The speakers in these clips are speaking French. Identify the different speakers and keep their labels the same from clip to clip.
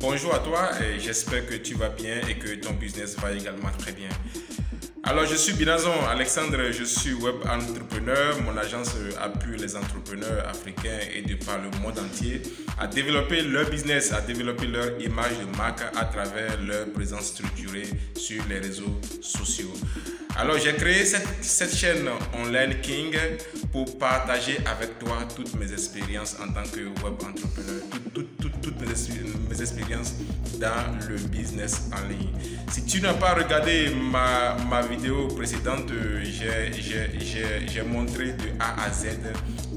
Speaker 1: Bonjour à toi et j'espère que tu vas bien et que ton business va également très bien. Alors, je suis Binazon Alexandre, je suis web entrepreneur. Mon agence appuie les entrepreneurs africains et de par le monde entier à développer leur business, à développer leur image de marque à travers leur présence structurée sur les réseaux sociaux. Alors, j'ai créé cette chaîne Online King pour partager avec toi toutes mes expériences en tant que web entrepreneur, toutes mes expériences dans le business en ligne. Si tu n'as pas regardé ma vidéo précédente, j'ai montré de A à Z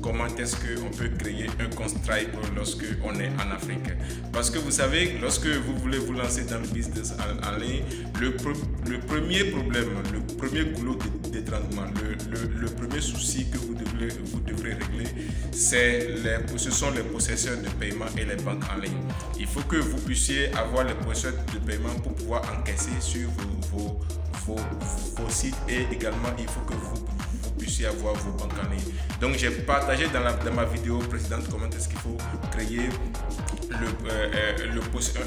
Speaker 1: comment est-ce qu'on peut créer un compte Stripe lorsque on est en Afrique. Parce que vous savez, lorsque vous voulez vous lancer dans le business en ligne, le premier problème, le premier goulot d'étranglement, le premier souci que vous devrez régler, ce sont les possesseurs de paiement et les banques en ligne. Il faut que vous puissiez avoir les possesseurs de paiement pour pouvoir encaisser sur vos sites et également il faut que vous puissiez avoir vos banques en ligne. Donc j'ai partagé dans ma vidéo précédente comment est-ce qu'il faut créer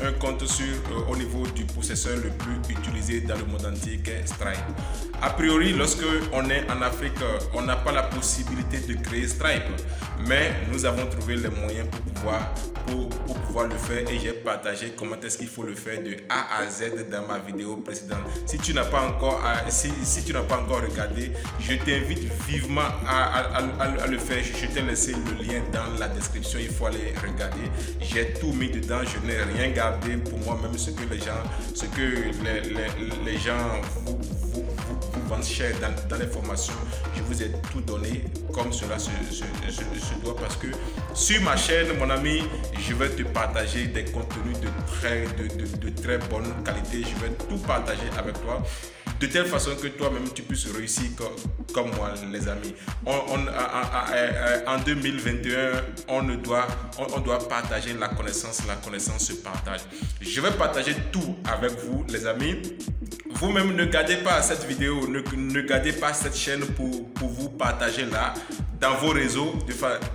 Speaker 1: un compte au niveau du possesseur le plus utilisé dans le monde entier qui est Stripe. A priori, lorsque on est en Afrique, on n'a pas la possibilité de créer Stripe, mais nous avons trouvé les moyens pour pouvoir le faire et j'ai partagé comment est-ce qu'il faut le faire de A à Z dans ma vidéo précédente. Si tu n'as pas encore regardé, je t'invite vivement à le faire. Je t'ai laissé le lien dans la description, il faut aller regarder. J'ai tout mis dedans, je n'ai rien gardé pour moi-même, ce que les gens vous vendent cher dans les formations. Je vous ai tout donné comme cela se doit parce que sur ma chaîne, mon ami, je vais te partager des contenus de très bonne qualité. Je vais tout partager avec toi de telle façon que toi-même tu puisses réussir comme moi, les amis. En 2021, on doit partager la connaissance se partage. Je vais partager tout avec vous, les amis. Vous-même, ne gardez pas cette vidéo, ne gardez pas cette chaîne pour vous partager là, dans vos réseaux,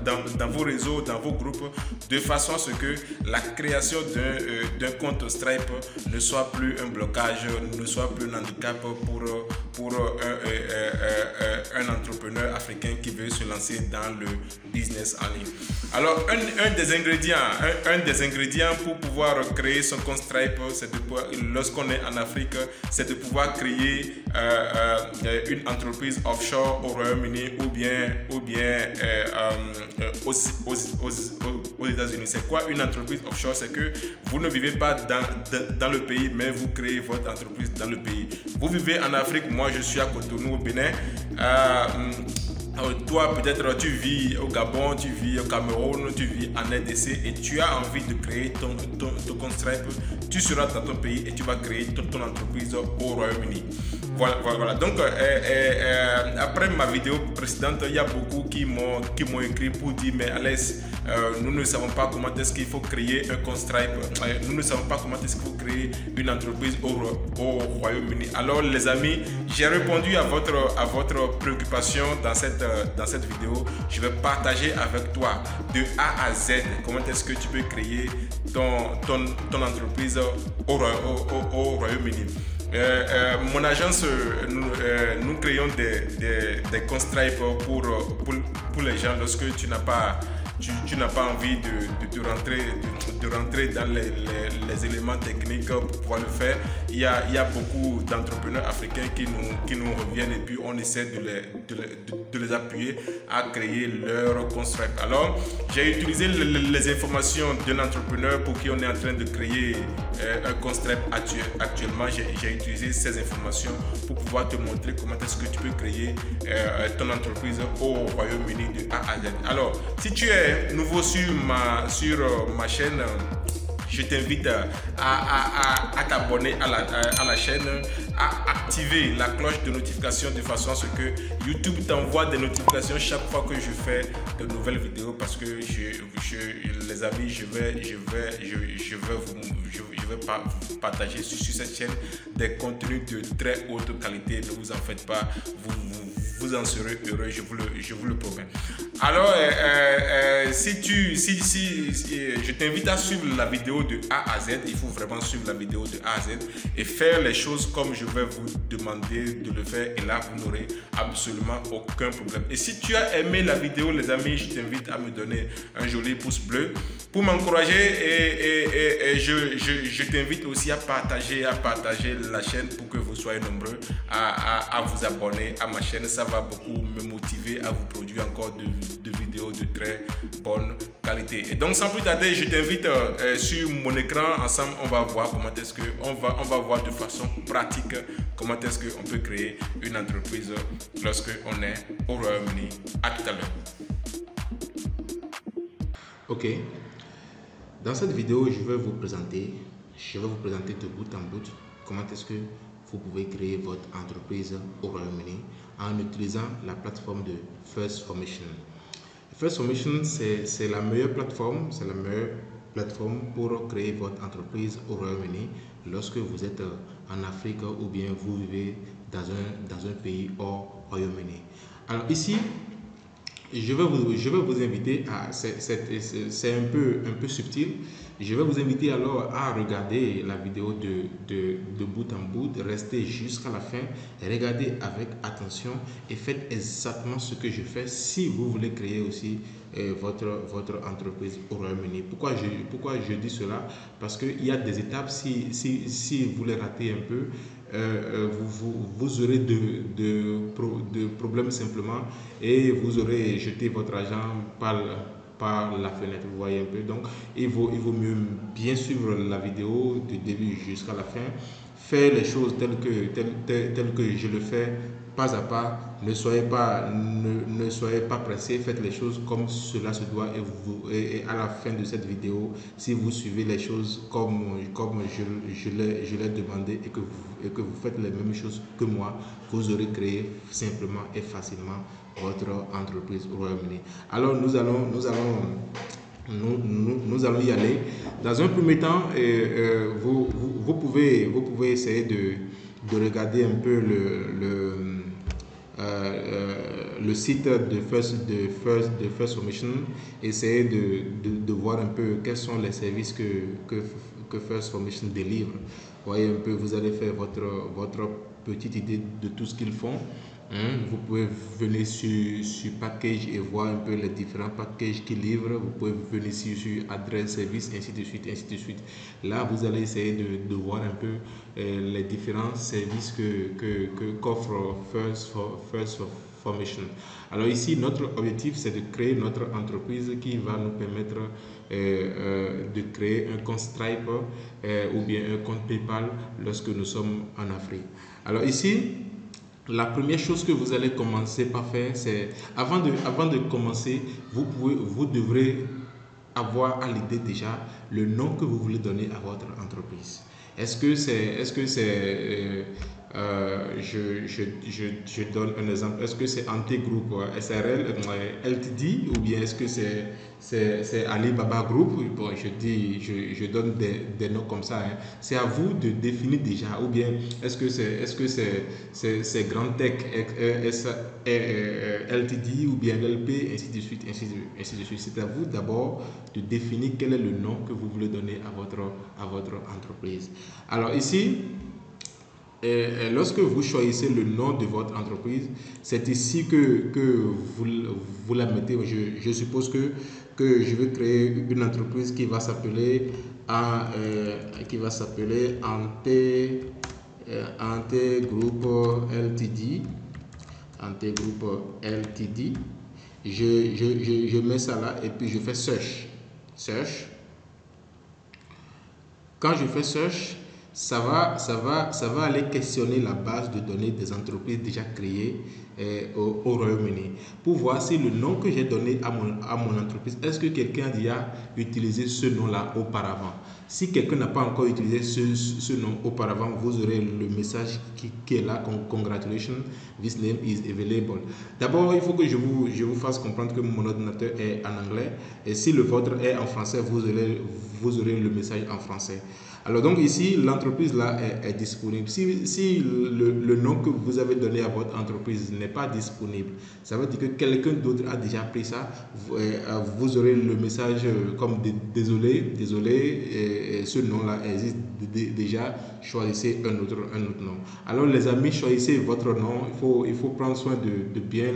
Speaker 1: dans vos groupes, de façon à ce que la création d'un compte Stripe ne soit plus un blocage, ne soit plus un handicap pour un entrepreneur africain qui veut se lancer dans le business en ligne. Alors, un des ingrédients pour pouvoir créer son compte Stripe, lorsqu'on est en Afrique, c'est de pouvoir créer une entreprise offshore au Royaume-Uni ou bien aux États-Unis. C'est quoi une entreprise offshore? C'est que vous ne vivez pas dans le pays, mais vous créez votre entreprise dans le pays. Vous vivez en Afrique, moi je suis à Cotonou au Bénin. Toi, peut-être tu vis au Gabon, tu vis au Cameroun, tu vis en RDC et tu as envie de créer ton compte Stripe. Tu seras dans ton pays et tu vas créer ton entreprise au Royaume-Uni. Voilà. Donc, après ma vidéo précédente, il y a beaucoup qui m'ont écrit pour dire mais Alex, nous ne savons pas comment est-ce qu'il faut créer un compte Stripe. Nous ne savons pas comment est-ce qu'il faut créer une entreprise au Royaume-Uni. Alors, les amis, j'ai répondu à votre préoccupation dans cette vidéo. Je vais partager avec toi de A à Z comment est-ce que tu peux créer ton entreprise au Royaume-Uni. Mon agence, nous créons des comptes Stripe pour les gens lorsque tu n'as pas envie de rentrer dans les éléments techniques pour pouvoir le faire. Il y a beaucoup d'entrepreneurs africains qui nous reviennent et puis on essaie de les appuyer à créer leur compte Stripe. Alors, j'ai utilisé les informations d'un entrepreneur pour qui on est en train de créer un compte Stripe actuellement. J'ai utilisé ces informations pour pouvoir te montrer comment est-ce que tu peux créer ton entreprise au Royaume-Uni de A à Z. Alors, si tu es nouveau sur ma chaîne, je t'invite à t'abonner à la chaîne, à activer la cloche de notification de façon à ce que YouTube t'envoie des notifications chaque fois que je fais de nouvelles vidéos parce que les amis, je vais partager sur cette chaîne des contenus de très haute qualité. Ne vous en faites pas, vous en serez heureux, je vous le promets. Alors, je t'invite à suivre la vidéo de A à Z. Il faut vraiment suivre la vidéo de A à Z et faire les choses comme je vais vous demander de le faire. Et là, vous n'aurez absolument aucun problème. Et si tu as aimé la vidéo, les amis, je t'invite à me donner un joli pouce bleu pour m'encourager. Et je t'invite aussi à partager la chaîne pour que vous soyez nombreux à vous abonner à ma chaîne. Ça va beaucoup me motiver à vous produire encore de vidéos de très bonne qualité. Et donc sans plus tarder, je t'invite sur mon écran. Ensemble, on va voir comment est-ce que on va voir de façon pratique comment est-ce qu'on peut créer une entreprise lorsque on est au Royaume-Uni. À tout à l'heure.
Speaker 2: Ok. Dans cette vidéo, je vais vous présenter de bout en bout comment est-ce que vous pouvez créer votre entreprise au Royaume-Uni en utilisant la plateforme de First Formation. First Formation, c'est la meilleure plateforme, pour créer votre entreprise au Royaume-Uni lorsque vous êtes en Afrique ou bien vous vivez dans un pays hors Royaume-Uni. Alors ici, je vais vous inviter à, c'est un peu subtil, je vais vous inviter alors à regarder la vidéo de bout en bout, rester jusqu'à la fin, regardez avec attention et faites exactement ce que je fais si vous voulez créer aussi votre entreprise au Royaume-Uni. Pourquoi je dis cela? Parce qu'il y a des étapes, si vous les ratez un peu, vous aurez de problèmes simplement et vous aurez jeté votre argent par la fenêtre, vous voyez un peu. Donc il vaut mieux bien suivre la vidéo du début jusqu'à la fin, faire les choses telles que je le fais pas à pas. Ne soyez pas pressés, faites les choses comme cela se doit et à la fin de cette vidéo, si vous suivez les choses comme je l'ai demandé et que vous faites les mêmes choses que moi, vous aurez créé simplement et facilement votre entreprise au Royaume-Uni. Alors nous allons y aller. Dans un premier temps, vous pouvez essayer de regarder un peu le site de First Formation, essayer de voir un peu quels sont les services que First Formation délivre. Vous voyez un peu, vous allez faire votre petite idée de tout ce qu'ils font. Vous pouvez venir sur package et voir un peu les différents packages qu'ils livrent. Vous pouvez venir sur adresse, service, ainsi de suite. Là, vous allez essayer de voir un peu les différents services qu'offre First Formation. Alors ici, notre objectif, c'est de créer notre entreprise qui va nous permettre de créer un compte Stripe ou bien un compte PayPal lorsque nous sommes en Afrique. Alors ici, la première chose que vous allez commencer par faire, c'est avant de commencer, vous devrez avoir à l'idée déjà le nom que vous voulez donner à votre entreprise. Je donne un exemple. Est-ce que c'est Ante Group SRL LTD ou bien est-ce que c'est Alibaba Group? Bon, je donne des noms comme ça. C'est à vous de définir déjà. Ou bien est-ce que c'est Grand Tech LTD ou bien LP, ainsi de suite. C'est à vous d'abord de définir quel est le nom que vous voulez donner à votre entreprise. Alors ici, lorsque vous choisissez le nom de votre entreprise, c'est ici que vous la mettez. Je suppose que je vais créer une entreprise qui va s'appeler Ante Group Ltd. Ante Group Ltd. Je mets ça là et puis je fais search. Quand je fais search, ça va aller questionner la base de données des entreprises déjà créées au Royaume-Uni pour voir si le nom que j'ai donné à mon entreprise, est-ce que quelqu'un a déjà utilisé ce nom-là auparavant. Si quelqu'un n'a pas encore utilisé ce nom auparavant, vous aurez le message qui est là, congratulations, this name is available. D'abord, il faut que je vous fasse comprendre que mon ordinateur est en anglais et si le vôtre est en français, vous aurez le message en français. Alors donc ici, l'entreprise là est disponible. Si le nom que vous avez donné à votre entreprise n'est pas disponible. Ça veut dire que quelqu'un d'autre a déjà pris ça. Vous aurez le message comme désolé, ce nom-là existe déjà, choisissez un autre nom. Alors les amis, choisissez votre nom. Il faut prendre soin de bien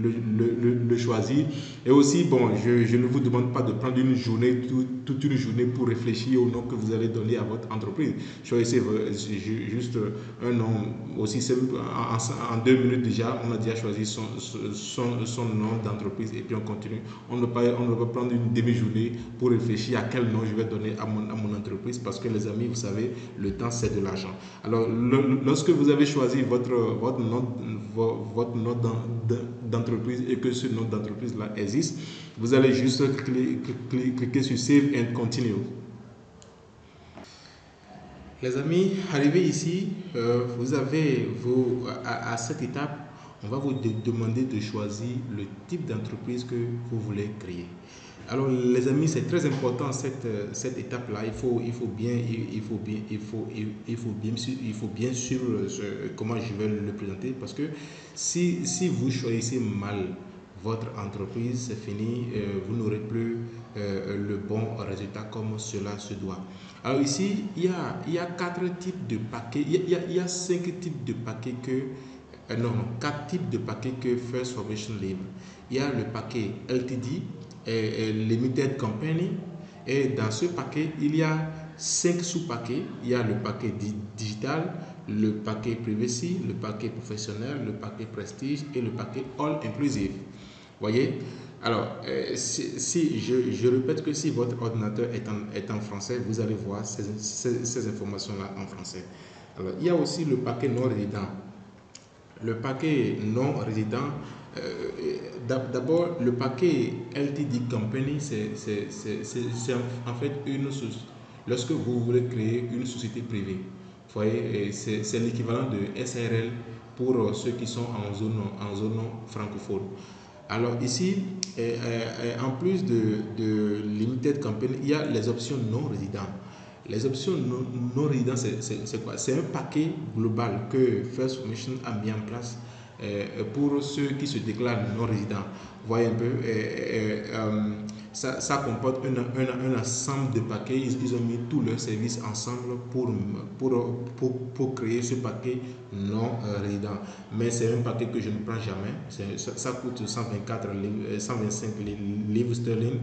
Speaker 2: le choisir. Et aussi, bon, je ne vous demande pas de prendre une journée, toute une journée pour réfléchir au nom que vous allez donner à votre entreprise. Choisissez juste un nom aussi simple. En 2 minutes déjà, on a déjà choisi son nom d'entreprise et puis on continue. On ne va pas prendre une demi-journée pour réfléchir à quel nom je vais donner à mon entreprise, parce que les amis, vous savez, le temps c'est de l'argent. Alors, lorsque vous avez choisi votre nom d'entreprise et que ce nom d'entreprise là existe, vous allez juste cliquer sur Save and Continue. Les amis, arrivé ici, vous avez à cette étape, on va vous demander de choisir le type d'entreprise que vous voulez créer. Alors les amis, c'est très important cette étape-là. Il faut bien suivre comment je vais le présenter, parce que si vous choisissez mal votre entreprise, c'est fini, vous n'aurez plus le bon résultat comme cela se doit. Alors ici, il y a 4 types de paquets, il y a 5 types de paquets que, non, 4 types de paquets que First Formation livre. Il y a le paquet LTD, Limited Company, et dans ce paquet, il y a 5 sous-paquets. Il y a le paquet digital, le paquet privacy, le paquet professionnel, le paquet prestige et le paquet all inclusive. Voyez? Alors, si je répète que si votre ordinateur est en français, vous allez voir ces informations-là en français. Alors, il y a aussi le paquet non résident. Le paquet non résident, d'abord, le paquet LTD Company, c'est en fait une société. Lorsque vous voulez créer une société privée, vous voyez, c'est l'équivalent de SARL pour ceux qui sont en zone francophone. Alors ici, en plus de Limited Company, il y a les options non résidents. Les options non résidents, c'est quoi? C'est un paquet global que First Formation a mis en place pour ceux qui se déclarent non résidents. Vous voyez un peu, ça comporte un ensemble de paquets. Ils ont mis tous leurs services ensemble pour créer ce paquet non résident. Mais c'est un paquet que je ne prends jamais. Ça coûte 125 livres sterling.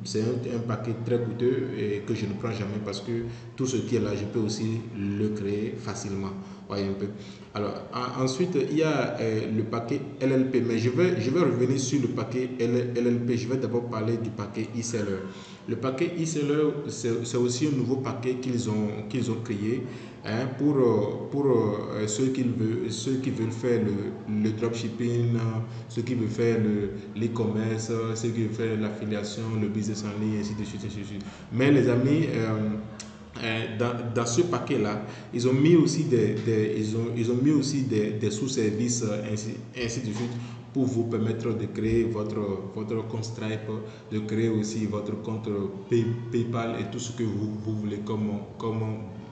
Speaker 2: C'est un paquet très coûteux et que je ne prends jamais, parce que tout ce qui est là, je peux aussi le créer facilement. Voyez un peu. Alors, ensuite, il y a le paquet LLP, mais je vais revenir sur le paquet LLP. Je vais d'abord parler du paquet e-seller. Le paquet e-seller, c'est aussi un nouveau paquet qu'ils ont créé pour ceux qui veulent faire le dropshipping, ceux qui veulent faire l'e-commerce, ceux qui veulent faire l'affiliation, le business en ligne, ainsi de suite, ainsi de suite. Mais les amis, dans ce paquet-là, ils ont mis aussi des sous-services, ainsi de suite, pour vous permettre de créer votre compte Stripe, de créer aussi votre compte PayPal et tout ce que vous voulez comme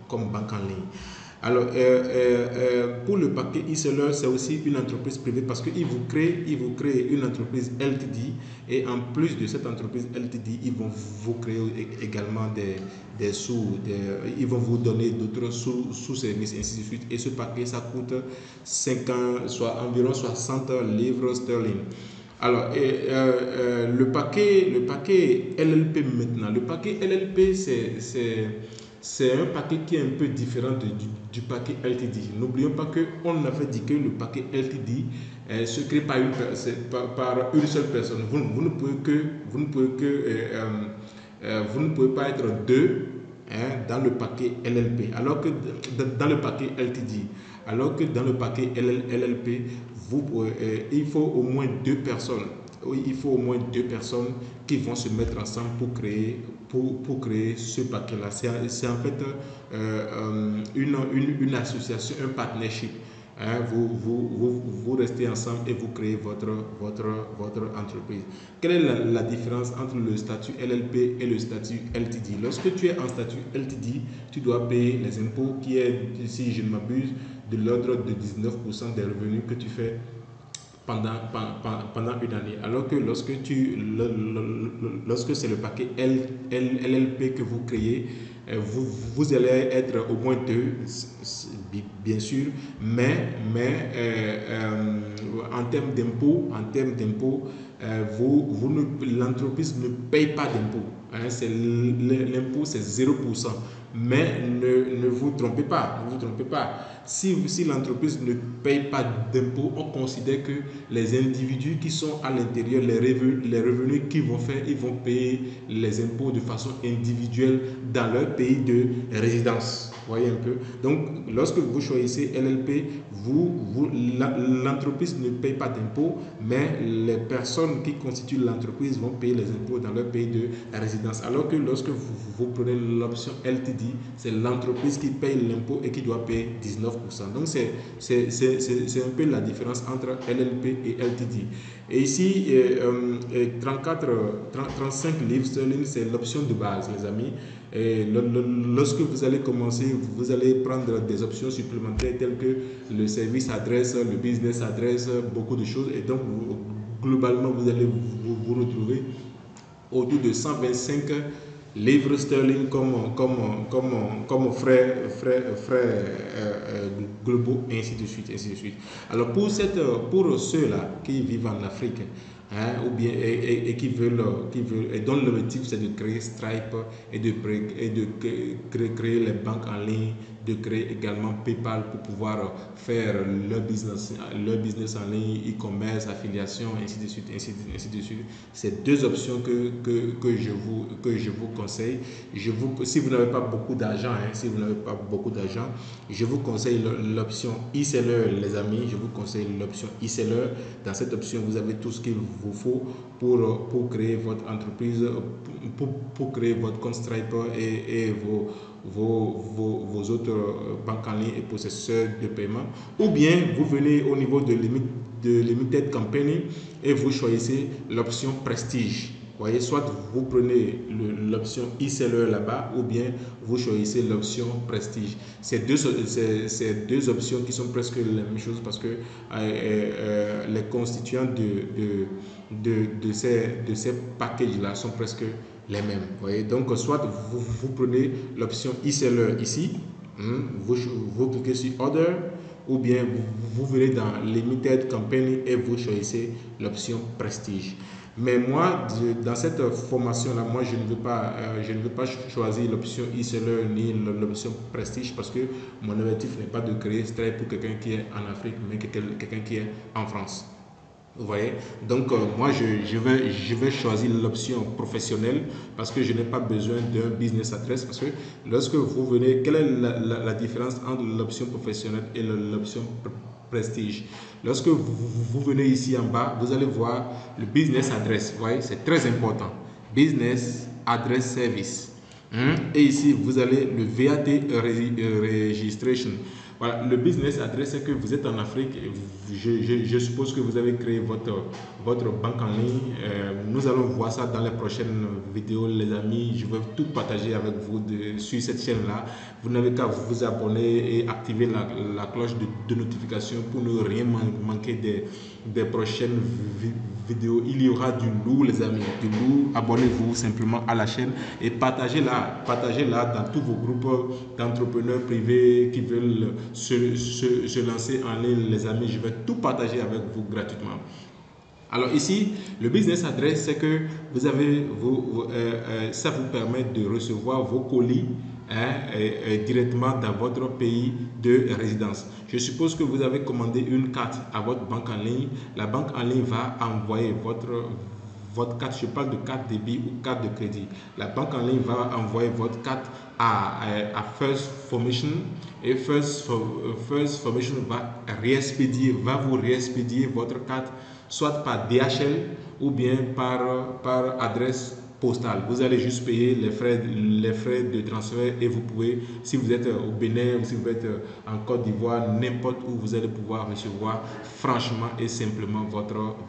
Speaker 2: banque en ligne. Alors, pour le paquet e-seller, c'est aussi une entreprise privée, parce qu'ils vous créent une entreprise LTD, et en plus de cette entreprise LTD, ils vont vous créer également ils vont vous donner d'autres sous-services, ainsi de suite. Et ce paquet, ça coûte environ 60 livres sterling. Alors, le paquet LLP maintenant. Le paquet LLP, c'est un paquet qui est un peu différent du paquet LTD. N'oublions pas qu'on avait dit que le paquet LTD se crée par une seule personne. Vous ne pouvez pas être deux dans le paquet LLP, alors que dans le paquet LTD. Alors que dans le paquet LLP, il faut au moins 2 personnes. Il faut au moins 2 personnes qui vont se mettre ensemble pour créer ce paquet-là. C'est en fait une association, un partnership. Vous restez ensemble et vous créez votre entreprise. Quelle est la différence entre le statut LLP et le statut LTD? Lorsque tu es en statut LTD, tu dois payer les impôts qui est, si je ne m'abuse, de l'ordre de 19% des revenus que tu fais pendant une année. Alors que lorsque c'est le paquet LLP que vous créez, vous allez être au moins deux, bien sûr, mais en termes d'impôts, l'entreprise ne paye pas d'impôts. Hein, l'impôt, c'est 0%. Mais ne vous trompez pas, Si l'entreprise ne paye pas d'impôts, on considère que les individus qui sont à l'intérieur, les revenus qu'ils vont faire, ils vont payer les impôts de façon individuelle dans leur pays de résidence. Vous voyez un peu. Donc, lorsque vous choisissez LLP, l'entreprise ne paye pas d'impôts, mais les personnes qui constituent l'entreprise vont payer les impôts dans leur pays de résidence. Alors que lorsque vous prenez l'option LTD, c'est l'entreprise qui paye l'impôt et qui doit payer 19%. Donc, c'est un peu la différence entre LLP et LTD. Et ici, 35 livres sterling, c'est l'option de base, les amis. Et lorsque vous allez commencer, vous allez prendre des options supplémentaires telles que le service adresse, le business adresse, beaucoup de choses. Et donc, globalement, vous allez vous retrouver autour de 125 livres sterling comme frais globaux, et ainsi de suite. Alors, pour ceux-là qui vivent en Afrique, hein, ou bien et qui veulent et dont l'objectif c'est de créer Stripe et de créer les banques en ligne, de créer également PayPal pour pouvoir faire leur business en ligne, e-commerce, affiliation, ainsi de suite. C'est deux options que je vous conseille. Si vous n'avez pas beaucoup d'argent, je vous conseille l'option e-seller, les amis. Je vous conseille l'option e-seller. Dans cette option, vous avez tout ce qu'il vous faut pour créer votre entreprise, pour créer votre compte Stripe et vos autres banques en ligne et processeurs de paiement. Ou bien vous venez au niveau de Limited Company et vous choisissez l'option Prestige. Voyez, soit vous prenez l'option e-seller là-bas, ou bien vous choisissez l'option Prestige. Ces deux options qui sont presque la même chose, parce que les constituants de ces packages-là sont presque les mêmes. Voyez, donc soit vous prenez l'option e-seller ici, vous cliquez sur Order, ou bien vous venez dans Limited Company et vous choisissez l'option Prestige. Mais moi, dans cette formation-là, moi, je ne veux pas choisir l'option e-seller ni l'option Prestige, parce que mon objectif n'est pas de créer Stripe pour quelqu'un qui est en Afrique, mais quelqu'un qui est en France. Vous voyez, donc moi je vais choisir l'option professionnelle, parce que je n'ai pas besoin d'un business address. Parce que lorsque vous venez, quelle est la différence entre l'option professionnelle et l'option Prestige? Lorsque vous venez ici en bas, vous allez voir le business address. Vous voyez, c'est très important. Business address service. Et ici, vous avez le VAT registration. Voilà, le business adresse, c'est que vous êtes en Afrique. Je suppose que vous avez créé votre banque en ligne. Nous allons voir ça dans les prochaines vidéos, les amis. Je vais tout partager avec vous sur cette chaîne-là. Vous n'avez qu'à vous abonner et activer la cloche de notification pour ne rien manquer des prochaines vidéos. Il y aura du lourd, les amis, du lourd. Abonnez-vous simplement à la chaîne et partagez-la dans tous vos groupes d'entrepreneurs privés qui veulent se lancer en ligne, les amis. Je vais tout partager avec vous gratuitement. Alors ici, le business address, c'est que vous avez ça vous permet de recevoir vos colis directement dans votre pays de résidence. Je suppose que vous avez commandé une carte à votre banque en ligne. La banque en ligne va envoyer votre carte, je parle de carte débit ou carte de crédit. La banque en ligne va envoyer votre carte à First Formation, et First Formation va vous réexpédier votre carte, soit par DHL ou bien par adresse postale. Vous allez juste payer les frais de transfert et vous pouvez, si vous êtes au Bénin ou si vous êtes en Côte d'Ivoire, n'importe où, vous allez pouvoir recevoir franchement et simplement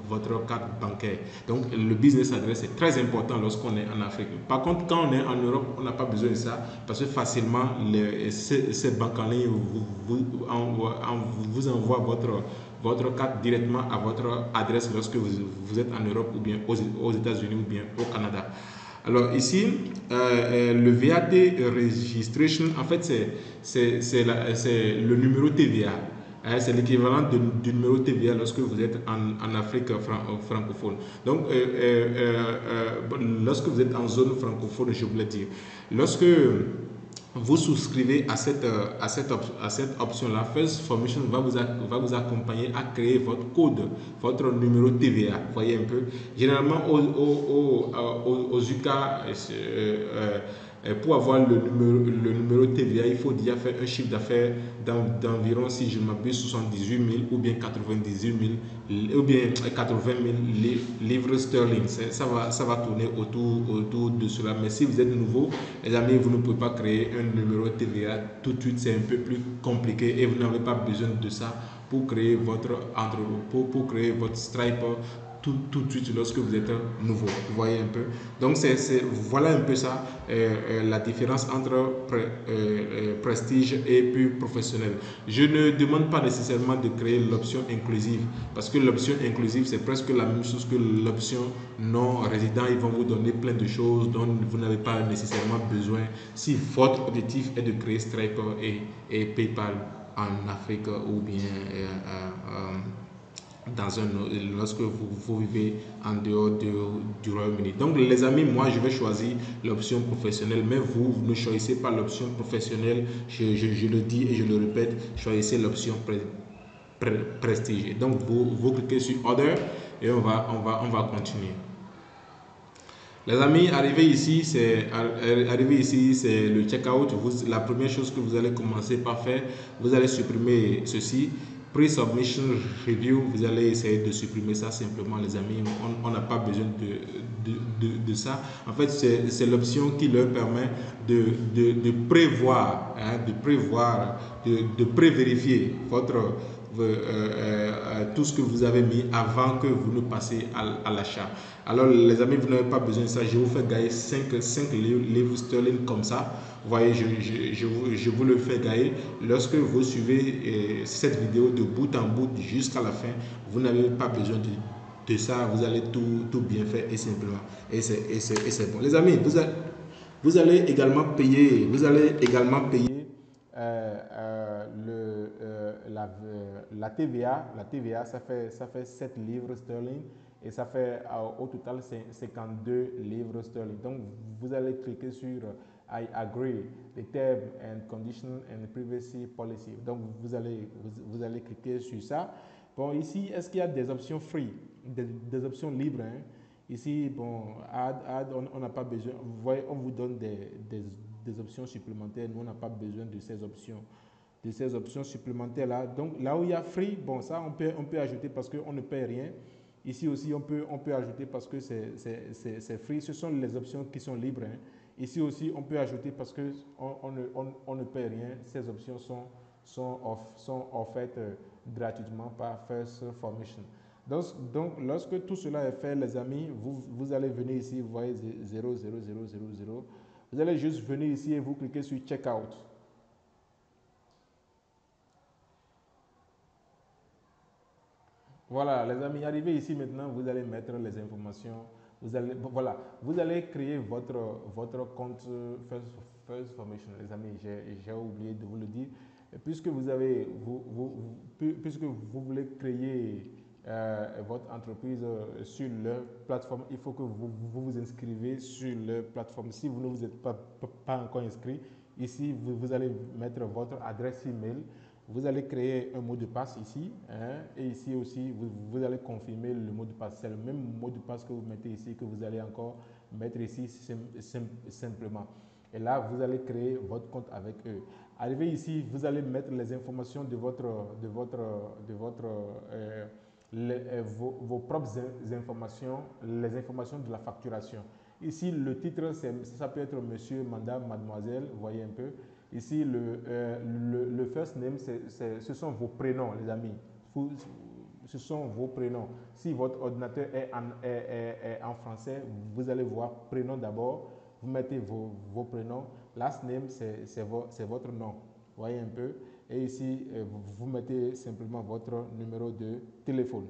Speaker 2: votre carte bancaire. Donc le business adresse est très important lorsqu'on est en Afrique. Par contre, quand on est en Europe, on n'a pas besoin de ça parce que facilement, ces banques en ligne vous envoient votre carte directement à votre adresse lorsque vous êtes en Europe ou bien aux États-Unis ou bien au Canada. Alors ici, le VAT registration, en fait, c'est le numéro TVA. C'est l'équivalent du numéro TVA lorsque vous êtes en Afrique francophone. Donc, lorsque vous êtes en zone francophone, je voulais dire, lorsque vous souscrivez à cette option-là, First Formation va vous accompagner à créer votre code, votre numéro TVA. Voyez un peu. Généralement, aux UK, pour avoir le numéro TVA, il faut déjà faire un chiffre d'affaires d'environ, si je ne m'abuse, 78 000 ou bien 98 000 ou bien 80 000 livres sterling. Ça va tourner autour de cela. Mais si vous êtes nouveau, les amis, vous ne pouvez pas créer un numéro TVA tout de suite. C'est un peu plus compliqué et vous n'avez pas besoin de ça pour créer pour créer votre Stripe tout de suite lorsque vous êtes nouveau. Vous voyez un peu. Donc, voilà un peu ça, la différence entre prestige et puis professionnel. Je ne demande pas nécessairement de créer l'option inclusive parce que l'option inclusive, c'est presque la même chose que l'option non résident. Ils vont vous donner plein de choses dont vous n'avez pas nécessairement besoin si votre objectif est de créer Stripe et PayPal en Afrique ou bien lorsque vous vivez en dehors du Royaume-Uni. Donc les amis, moi je vais choisir l'option professionnelle, mais vous ne choisissez pas l'option professionnelle, je le dis et je le répète, choisissez l'option prestige. Donc vous cliquez sur Order et on va continuer. Les amis, arrivé ici, c'est le checkout. La première chose que vous allez commencer par faire, vous allez supprimer ceci. Pre-submission review, vous allez essayer de supprimer ça simplement, les amis. On n'a pas besoin de ça. En fait, c'est l'option qui leur permet de prévoir, de prévérifier tout ce que vous avez mis avant que vous ne passiez à l'achat. Alors les amis, vous n'avez pas besoin de ça. Je vous fais gagner 5 livres sterling comme ça. Vous voyez, je vous le fais gagner. Lorsque vous suivez cette vidéo de bout en bout jusqu'à la fin, vous n'avez pas besoin de ça. Vous allez tout bien faire et simplement. Et c'est bon. Les amis, vous allez également payer. La TVA. La TVA, ça fait 7 livres sterling. Et ça fait au total 52 livres sterling. Donc, vous allez cliquer sur I agree, the term and condition and privacy policy. Donc, vous allez cliquer sur ça. Bon, ici, est-ce qu'il y a des options free, des options libres, hein? Ici, bon, on n'a pas besoin. Vous voyez, on vous donne des options supplémentaires. Nous, on n'a pas besoin de ces options supplémentaires-là. Donc, là où il y a free, bon, ça, on peut ajouter parce qu'on ne paie rien. Ici aussi, on peut ajouter parce que c'est free. Ce sont les options qui sont libres, hein. Ici aussi, on peut ajouter parce qu'on ne paie rien. Ces options sont offertes gratuitement par First Formation. Donc, lorsque tout cela est fait, les amis, vous allez venir ici, vous voyez 0, 0, 0, 0, 0. Vous allez juste venir ici et vous cliquez sur Checkout. Voilà, les amis, arrivez ici maintenant, vous allez mettre les informations. Vous allez créer votre compte First Formation, les amis. J'ai oublié de vous le dire. Puisque puisque vous voulez créer votre entreprise sur leur plateforme, il faut que vous inscrivez sur leur plateforme. Si vous ne vous êtes pas encore inscrit, ici, vous allez mettre votre adresse email. Vous allez créer un mot de passe ici, hein, et ici aussi, vous allez confirmer le mot de passe. C'est le même mot de passe que vous mettez ici, que vous allez encore mettre ici simplement. Et là, vous allez créer votre compte avec eux. Arrivé ici, vous allez mettre les informations vos propres informations, les informations de la facturation.
Speaker 3: Ici, le titre, ça peut être monsieur, madame, mademoiselle, vous voyez un peu. Ici, le first name, ce sont vos prénoms, les amis. Ce sont vos prénoms. Si votre ordinateur est en français, vous allez voir prénom d'abord, vous mettez vos prénoms. Last name, c'est votre nom. Vous voyez un peu. Et ici, vous mettez simplement votre numéro de téléphone.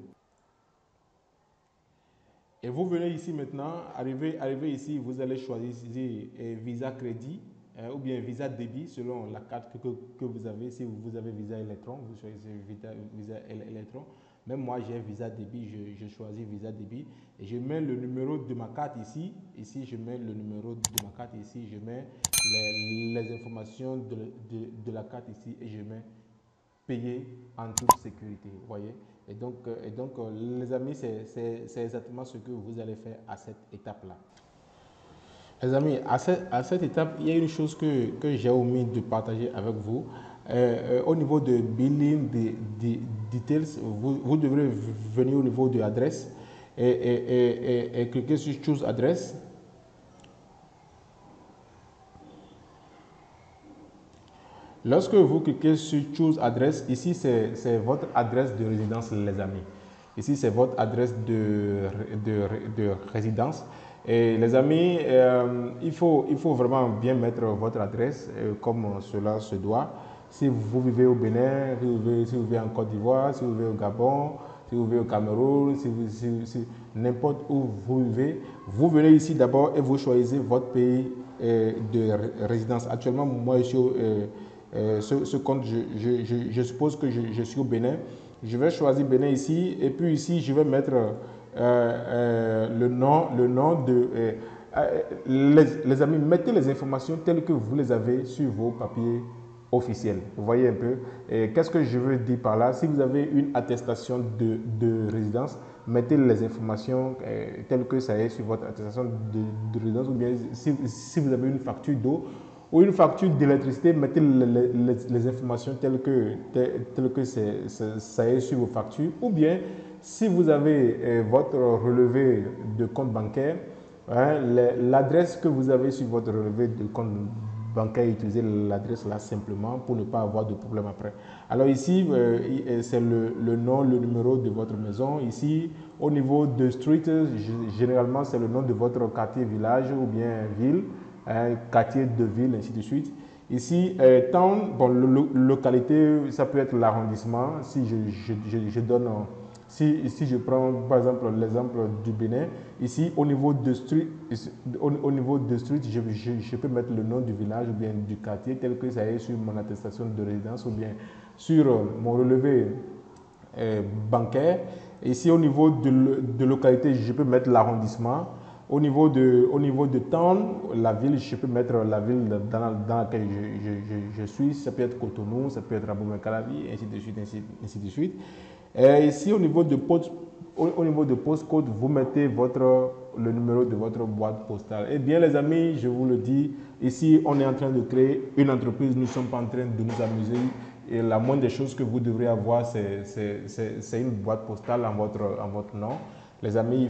Speaker 3: Et vous venez ici maintenant, arrivez ici, vous allez choisir Visa Crédit ou bien Visa Débit selon la carte que vous avez. Si vous avez Visa Electron, vous choisissez Visa Electron. Même moi, j'ai Visa Débit, je choisis Visa Débit et je mets le numéro de ma carte ici. Ici, je mets le numéro de ma carte ici, je mets les informations de la carte ici et je mets payer en toute sécurité, vous voyez. Et donc les amis, c'est exactement ce que vous allez faire à cette étape-là. Les amis, à cette étape, il y a une chose que j'ai omis de partager avec vous. Au niveau de billing details, vous devrez venir au niveau de l'adresse et cliquer sur Choose Address. Lorsque vous cliquez sur Choose Address, ici c'est votre adresse de résidence, les amis. Ici c'est votre adresse de résidence. Et les amis, il faut vraiment bien mettre votre adresse comme cela se doit. Si vous vivez au Bénin, si vous vivez en Côte d'Ivoire, si vous vivez au Gabon, si vous vivez au Cameroun, si n'importe où vous vivez, vous venez ici d'abord et vous choisissez votre pays de résidence. Actuellement, moi je suis ce compte, je suppose que je suis au Bénin. Je vais choisir Bénin ici et puis ici je vais mettre le nom de... les amis, mettez les informations telles que vous les avez sur vos papiers officiels. Vous voyez un peu. Qu'est-ce que je veux dire par là? Si vous avez une attestation de résidence, mettez les informations telles que ça est sur votre attestation de résidence, ou bien si vous avez une facture d'eau ou une facture d'électricité, mettez les informations telles que ça est sur vos factures, ou bien si vous avez votre relevé de compte bancaire, hein, l'adresse que vous avez sur votre relevé de compte bancaire, utilisez l'adresse là simplement pour ne pas avoir de problème après. Alors ici, c'est le nom, le numéro de votre maison. Ici, au niveau de street, généralement, c'est le nom de votre quartier, village ou bien ville, hein, quartier de ville, ainsi de suite. Ici, town, bon, localité, ça peut être l'arrondissement. Si je donne... Si je prends par exemple l'exemple du Bénin, ici au niveau de street, je peux mettre le nom du village ou bien du quartier tel que ça est sur mon attestation de résidence ou bien sur mon relevé bancaire. Ici au niveau de localité, je peux mettre l'arrondissement. Au niveau de town, la ville, je peux mettre la ville dans laquelle je suis. Ça peut être Cotonou, ça peut être Abomey-Calavi, ainsi de suite, ainsi de suite. Et ici, au niveau de postcode, vous mettez le numéro de votre boîte postale. Eh bien, les amis, je vous le dis, ici, on est en train de créer une entreprise. Nous ne sommes pas en train de nous amuser. Et la moindre des choses que vous devrez avoir, c'est une boîte postale en votre nom. Les amis,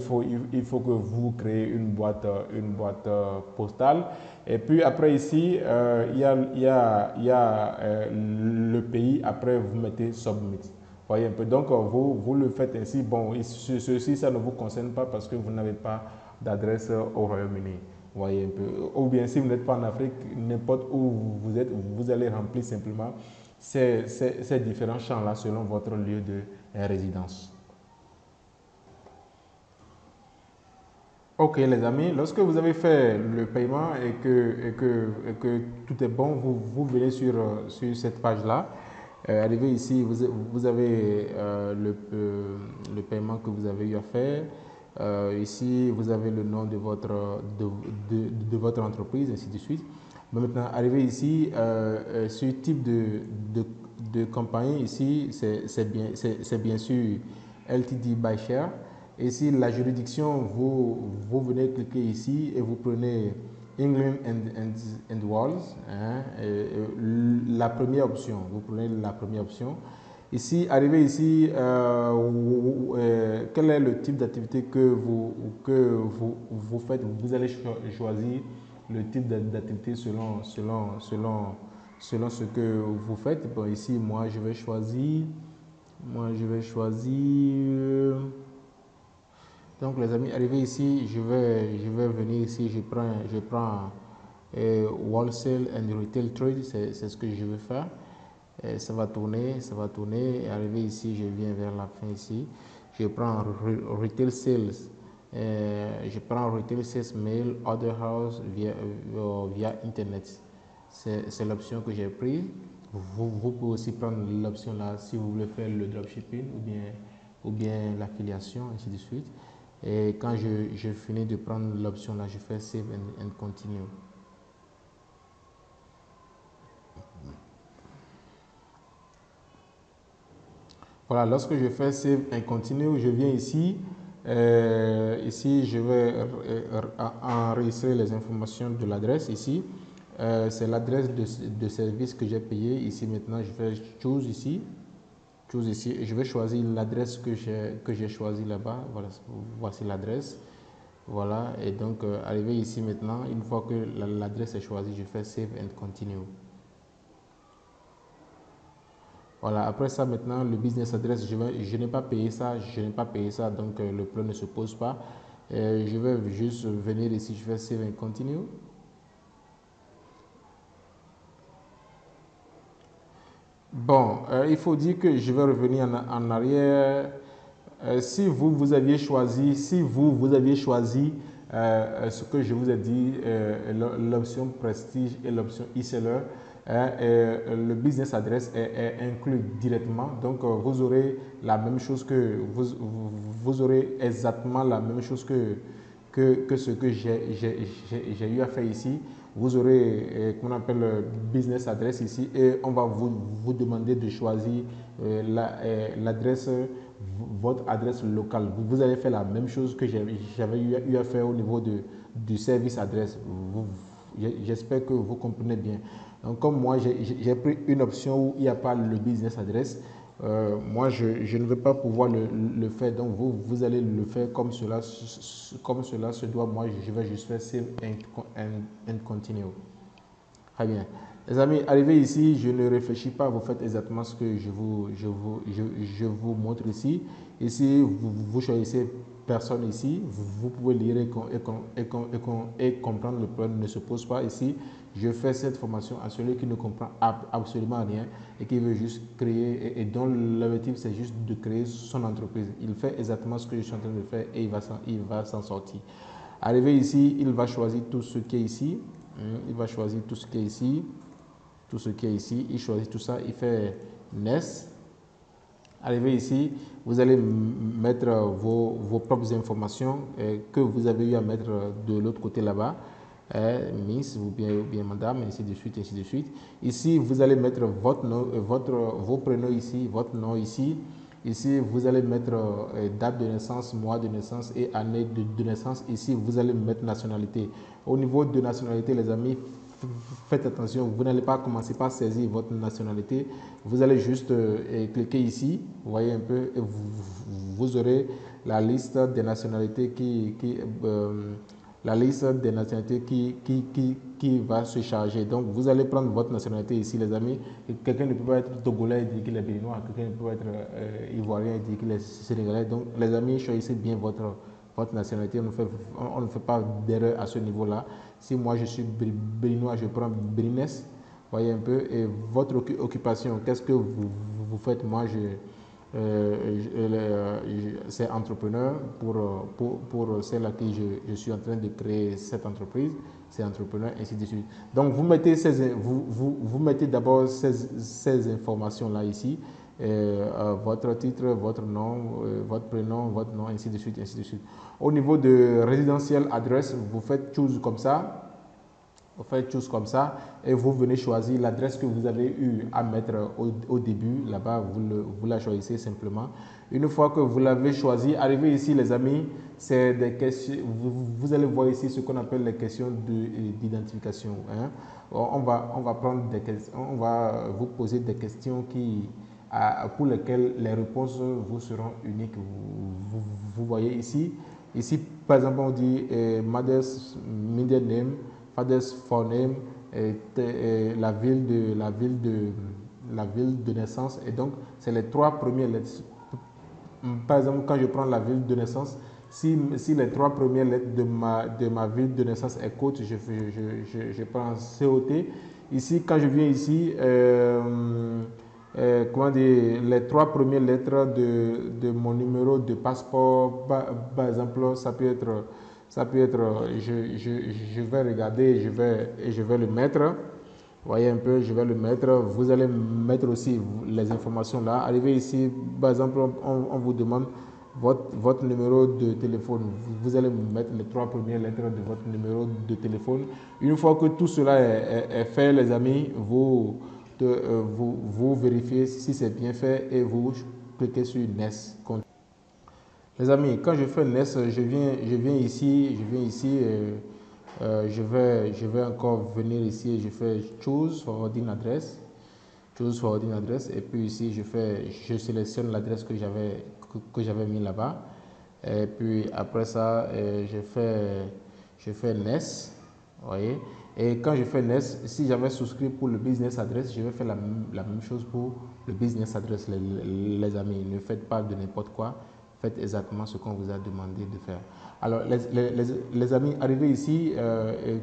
Speaker 3: il faut que vous créez une boîte postale. Et puis après ici, il y a le pays. Après, vous mettez Submit. Voyez un peu. Donc, vous le faites ainsi. Bon, ceci, ça ne vous concerne pas parce que vous n'avez pas d'adresse au Royaume-Uni. Voyez un peu. Ou bien, si vous n'êtes pas en Afrique, n'importe où vous êtes, vous allez remplir simplement ces différents champs-là selon votre lieu de résidence. Ok les amis, lorsque vous avez fait le paiement et que tout est bon, vous venez sur cette page-là. Arrivé ici, vous avez le paiement que vous avez eu à faire. Ici, vous avez le nom de votre entreprise, ainsi de suite. Mais maintenant, arrivé ici, ce type de compagnie, ici, c'est bien sûr LTD by Share. Ici, la juridiction, vous venez cliquer ici et vous prenez England and Wales, hein, la première option, vous prenez la première option. Ici, arrivé ici, quel est le type d'activité que vous faites? Vous allez choisir le type d'activité selon ce que vous faites. Bon, ici, moi, je vais choisir. Donc, les amis, arrivé ici, je vais venir ici. Je prends Wholesale and Retail Trade. C'est ce que je veux faire. Et ça va tourner. Et arrivé ici, je viens vers la fin ici. Je prends Retail Sales. Je prends Retail Sales Mail, Order House via Internet. C'est l'option que j'ai prise. Vous pouvez aussi prendre l'option là si vous voulez faire le dropshipping ou bien l'affiliation, ainsi de suite. Et quand je finis de prendre l'option là, je fais Save and Continue. Voilà, lorsque je fais Save and Continue, je viens ici. Ici, je vais enregistrer les informations de l'adresse ici. C'est l'adresse de service que j'ai payé. Ici, maintenant, je fais Choose ici. Et je vais choisir l'adresse que j'ai choisi là-bas. Voilà, voici l'adresse. Voilà, et donc, arrivé ici maintenant, une fois que l'adresse est choisie, je fais Save and Continue. Voilà, après ça maintenant, le business address, je n'ai pas payé ça, donc le problème ne se pose pas. Je vais juste venir ici, je fais Save and Continue. Bon, il faut dire que je vais revenir en arrière. Si vous aviez choisi, ce que je vous ai dit, l'option Prestige et l'option e-seller, le business address est inclus directement. Donc, vous aurez la même chose vous aurez exactement la même chose que ce que j'ai eu à faire ici. Vous aurez, qu'on appelle business address ici, et on va vous demander de choisir l'adresse, votre adresse locale. Vous allez faire la même chose que j'avais eu à faire au niveau du service adresse. J'espère que vous comprenez bien. Donc, comme moi, j'ai pris une option où il n'y a pas le business address. Moi, je ne vais pas pouvoir le faire. Donc, vous allez le faire comme cela se doit. Moi, je vais juste faire Save and Continue. Très bien. Les amis, arrivé ici, je ne réfléchis pas. Vous faites exactement ce que je vous montre ici. Ici, vous choisissez personne ici. Vous pouvez lire et comprendre. Le problème ne se pose pas ici. Je fais cette formation à celui qui ne comprend absolument rien et qui veut juste créer et dont l'objectif c'est juste de créer son entreprise. Il fait exactement ce que je suis en train de faire et il va s'en sortir. Arrivé ici, il va choisir tout ce qui est ici. Il va choisir tout ce qui est ici. Il choisit tout ça. Il fait Next. Arrivé ici, vous allez mettre vos propres informations que vous avez eu à mettre de l'autre côté là-bas. Miss ou bien madame, ainsi de suite. Ici, vous allez mettre vos prénoms ici, votre nom ici. Ici, vous allez mettre date de naissance, mois de naissance et année de naissance. Ici, vous allez mettre nationalité. Au niveau de nationalité, les amis, faites attention, vous n'allez pas commencer par saisir votre nationalité. Vous allez juste cliquer ici, vous voyez un peu, et vous aurez la liste des nationalités qui va se charger. Donc, vous allez prendre votre nationalité ici, les amis. Quelqu'un ne peut pas être togolais et dire qu'il est béninois. Quelqu'un ne peut pas être ivoirien et dire qu'il est sénégalais. Donc, les amis, choisissez bien votre nationalité. On ne fait pas d'erreur à ce niveau-là. Si moi, je suis béninois, je prends béninois. Voyez un peu. Et votre occupation, qu'est-ce que vous faites? Moi, c'est entrepreneur pour celle à qui je suis en train de créer cette entreprise, c'est entrepreneur, ainsi de suite. Donc vous mettez vous mettez d'abord ces informations là ici, votre titre, votre nom, votre prénom, votre nom, ainsi de suite. Au niveau de résidentiel adresse, vous faites Choose comme ça. Vous faites chose comme ça et vous venez choisir l'adresse que vous avez eu à mettre au début. Là-bas, vous la choisissez simplement. Une fois que vous l'avez choisi, arrivé ici, les amis, c'est des questions. Vous allez voir ici ce qu'on appelle les questions d'identification. Hein. On va prendre des questions. On va vous poser des questions qui pour lesquels les réponses vous seront uniques. Vous voyez ici, par exemple, on dit mother's middle name, father's forename, la ville de naissance. Et donc, c'est les 3 premières lettres. Par exemple, quand je prends la ville de naissance, si les 3 premières lettres de ma ville de naissance est côte, je prends COT. Ici, quand je viens ici, comment dire, les 3 premières lettres de mon numéro de passeport, par exemple, ça peut être, je vais regarder et je vais le mettre. Vous voyez un peu, je vais le mettre. Vous allez mettre aussi les informations là. Arrivé ici, par exemple, on vous demande votre numéro de téléphone. Vous allez mettre les 3 premières lettres de votre numéro de téléphone. Une fois que tout cela est fait, les amis, vous vérifiez si c'est bien fait et vous cliquez sur Next. Les amis, quand je fais Next, je viens ici, je vais encore venir ici et je fais Choose Forwarding Address. Et puis ici, je sélectionne l'adresse que j'avais mis là-bas. Et puis après ça, je fais Next. Voyez. Et quand je fais Next, si j'avais souscrit pour le business address, je vais faire la même chose pour le business address, les amis. Ne faites pas de n'importe quoi. Faites exactement ce qu'on vous a demandé de faire. Alors, les amis, arrivés ici,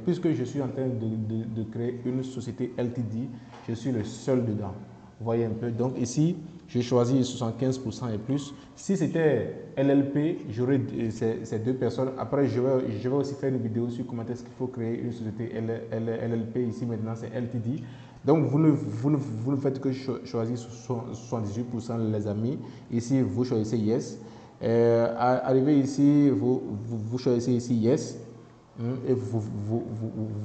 Speaker 3: puisque je suis en train de créer une société LTD, je suis le seul dedans. Vous voyez un peu. Donc ici, j'ai choisi 75% et plus. Si c'était LLP, j'aurais ces 2 personnes. Après, je vais aussi faire une vidéo sur comment est-ce qu'il faut créer une société LLP. Ici, maintenant, c'est LTD. Donc, vous ne faites que choisir 78%, les amis. Ici, vous choisissez Yes. Arrivé ici, vous choisissez ici Yes. Et vous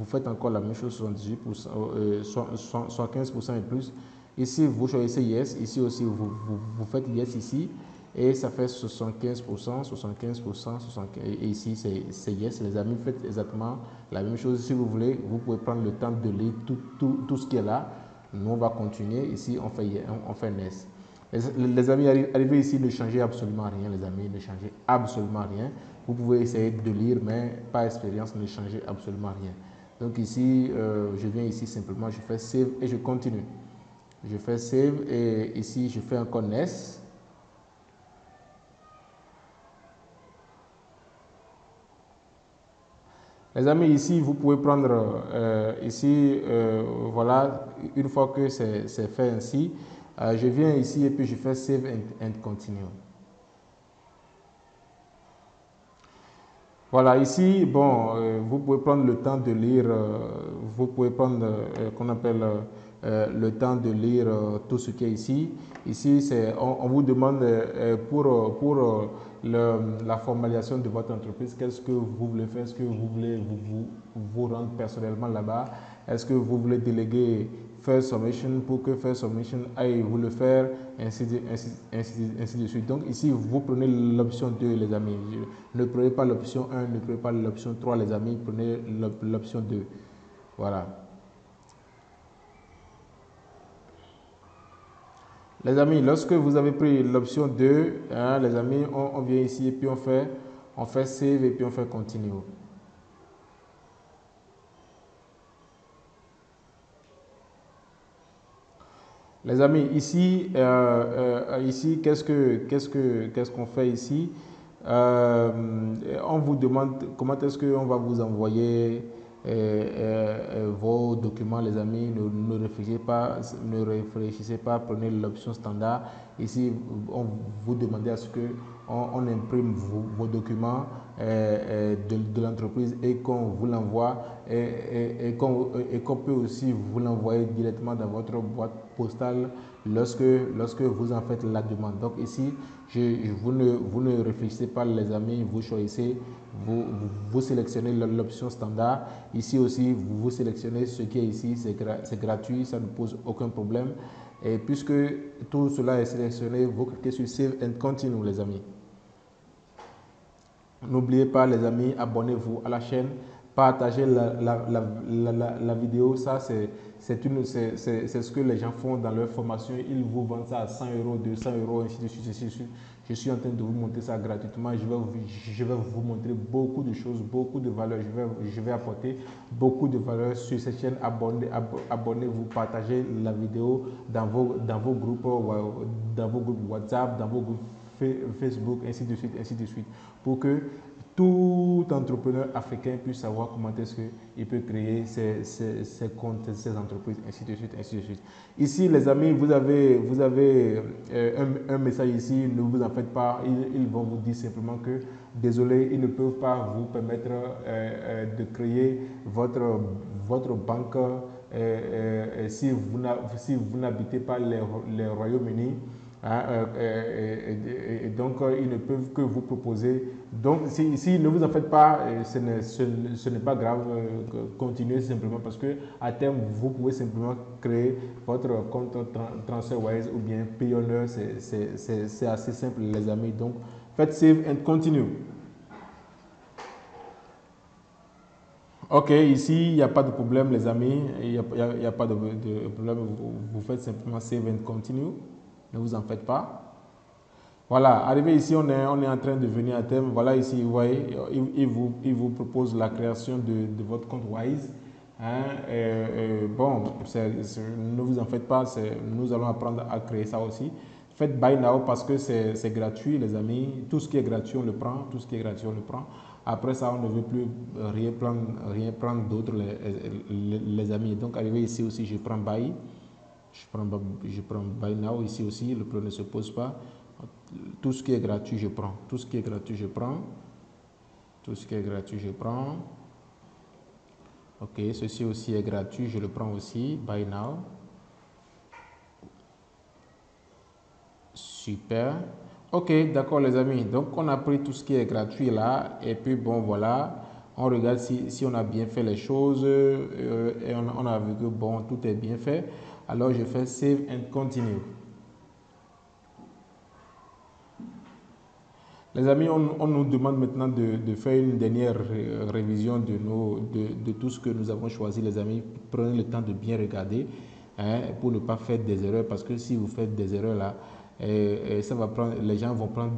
Speaker 3: faites encore la même chose, 78%, 75% et plus. Ici, vous choisissez Yes. Ici aussi, vous faites Yes ici. Et ça fait 75%, 75%, et ici, c'est Yes. Les amis, faites exactement la même chose. Si vous voulez, vous pouvez prendre le temps de lire tout ce qui est là. Nous, on va continuer. Ici, on fait Yes. Les amis, arrivez ici, ne changez absolument rien, les amis, ne changez absolument rien. Vous pouvez essayer de lire, mais par expérience, ne changez absolument rien. Donc ici, je viens ici simplement, je fais Save et je continue. Je fais Save et ici, je fais encore Next. Les amis, ici, vous pouvez prendre, voilà, une fois que c'est fait ainsi, je viens ici et puis je fais Save and Continue. Voilà, ici, bon, vous pouvez prendre le temps de lire, vous pouvez prendre, qu'on appelle le temps de lire tout ce qui est ici. Ici, on vous demande pour la formalisation de votre entreprise, qu'est-ce que vous voulez faire? Est-ce que vous voulez vous rendre personnellement là-bas? Est-ce que vous voulez déléguer First Submission pour que First Submission aille vous le faire, ainsi de suite. Donc ici, vous prenez l'option 2, les amis. Ne prenez pas l'option 1, ne prenez pas l'option 3, les amis. Prenez l'option 2. Voilà. Les amis, lorsque vous avez pris l'option 2, hein, les amis, on vient ici et puis on fait Save et puis on fait Continue. Les amis, ici, qu'est-ce qu'on fait ici? On vous demande comment est-ce qu'on va vous envoyer vos documents, les amis. Ne réfléchissez pas, prenez l'option standard. Ici, on vous demande à ce qu'on imprime vos documents de l'entreprise et qu'on vous l'envoie et qu'on peut aussi vous l'envoyer directement dans votre boîte postale lorsque vous en faites la demande. Donc ici, vous ne réfléchissez pas, les amis, vous choisissez, vous sélectionnez l'option standard. Ici aussi, vous sélectionnez ce qui est ici, c'est gratuit, ça ne pose aucun problème. Et puisque tout cela est sélectionné, vous cliquez sur Save and Continue, les amis. N'oubliez pas, les amis, abonnez-vous à la chaîne, partagez la vidéo. Ça, c'est ce que les gens font dans leur formation. Ils vous vendent ça à 100 €, 200 €, ainsi de suite, ainsi de suite. Je suis en train de vous montrer ça gratuitement. Je vais vous montrer beaucoup de choses, beaucoup de valeurs. Je vais apporter beaucoup de valeurs sur cette chaîne. Abonnez-vous, partagez la vidéo dans vos groupes WhatsApp, dans vos groupes Facebook, ainsi de suite, pour que tout entrepreneur africain puisse savoir comment est-ce qu'il peut créer ses comptes, ses entreprises, ainsi de suite, ainsi de suite. Ici, les amis, vous avez un message ici, ne vous en faites pas. Ils vont vous dire simplement que, désolé, ils ne peuvent pas vous permettre de créer votre banque si vous n'habitez pas les Royaumes-Unis. Et donc, ils ne peuvent que vous proposer. Donc, si ne vous en faites pas, ce n'est pas grave. Continuez simplement parce que à terme, vous pouvez simplement créer votre compte TransferWise ou bien Payoneer. C'est assez simple, les amis. Donc, faites save and continue. Ok, ici, il n'y a pas de problème, les amis. Il n'y a pas de problème. Vous faites simplement save and continue. Ne vous en faites pas. Voilà, arrivé ici, on est en train de venir à terme. Voilà, ici, vous voyez, il vous propose la création de votre compte Wise. Bon, ne vous en faites pas, nous allons apprendre à créer ça aussi. Faites Buy Now parce que c'est gratuit, les amis. Tout ce qui est gratuit, on le prend. Tout ce qui est gratuit, on le prend. Après ça, on ne veut plus rien prendre d'autre, les amis. Donc, arrivé ici aussi, je prends Buy. Je prends Buy Now ici aussi, le problème ne se pose pas. Tout ce qui est gratuit, je prends. Tout ce qui est gratuit, je prends. Tout ce qui est gratuit, je prends. Ok, ceci aussi est gratuit, je le prends aussi. Buy Now. Super. Ok, d'accord les amis. Donc, on a pris tout ce qui est gratuit là. Et puis, bon, voilà. On regarde si on a bien fait les choses. Et on a vu que, bon, tout est bien fait. Alors, je fais Save and Continue. Les amis, on nous demande maintenant de faire une dernière révision de tout ce que nous avons choisi, les amis. Prenez le temps de bien regarder pour ne pas faire des erreurs, parce que si vous faites des erreurs là, ça va prendre, les gens vont prendre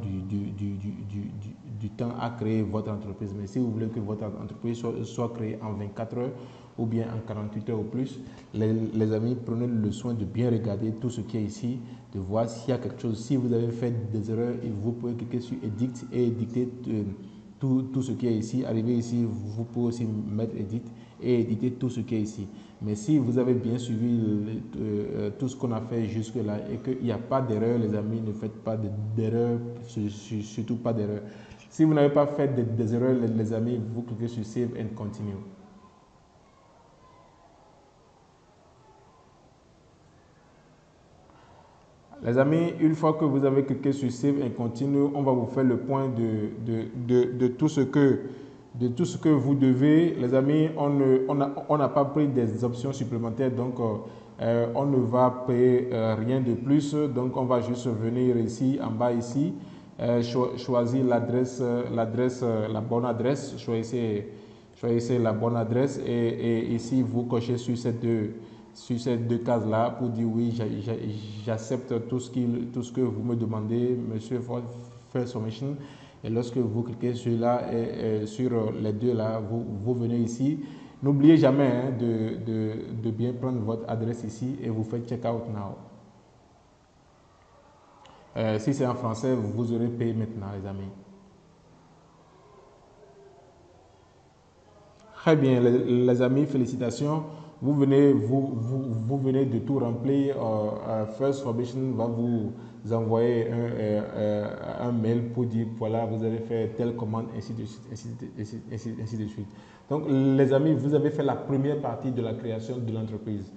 Speaker 3: du temps à créer votre entreprise. Mais si vous voulez que votre entreprise soit créée en 24 heures ou bien en 48 heures ou plus, les amis, prenez le soin de bien regarder tout ce qui est ici, de voir s'il y a quelque chose. Si vous avez fait des erreurs, vous pouvez cliquer sur Edit et éditer tout ce qui est ici. Arrivé ici, vous pouvez aussi mettre Edit et éditer tout ce qui est ici. Mais si vous avez bien suivi tout ce qu'on a fait jusque-là et qu'il n'y a pas d'erreur, les amis, ne faites pas d'erreur, surtout pas d'erreur. Si vous n'avez pas fait des erreurs, les amis, vous cliquez sur Save and Continue. Les amis, une fois que vous avez cliqué sur Save and Continue, on va vous faire le point de tout ce que vous devez. Les amis, on n'a pas pris des options supplémentaires, donc on ne va payer rien de plus. Donc, on va juste venir ici, en bas ici, choisir l'adresse, la bonne adresse. Choisissez la bonne adresse et ici, vous cochez sur ces deux cases-là pour dire oui, j'accepte tout ce que vous me demandez, monsieur First Submission. Et lorsque vous cliquez sur les deux là, vous venez ici. N'oubliez jamais de bien prendre votre adresse ici et vous faites Checkout Now. Si c'est en français, vous aurez payé maintenant, les amis. Très bien, les amis, félicitations. Vous venez de tout remplir. First Submission va vous envoyer un mail pour dire voilà, vous avez fait telle commande, ainsi de suite. Donc, les amis, vous avez fait la première partie de la création de l'entreprise.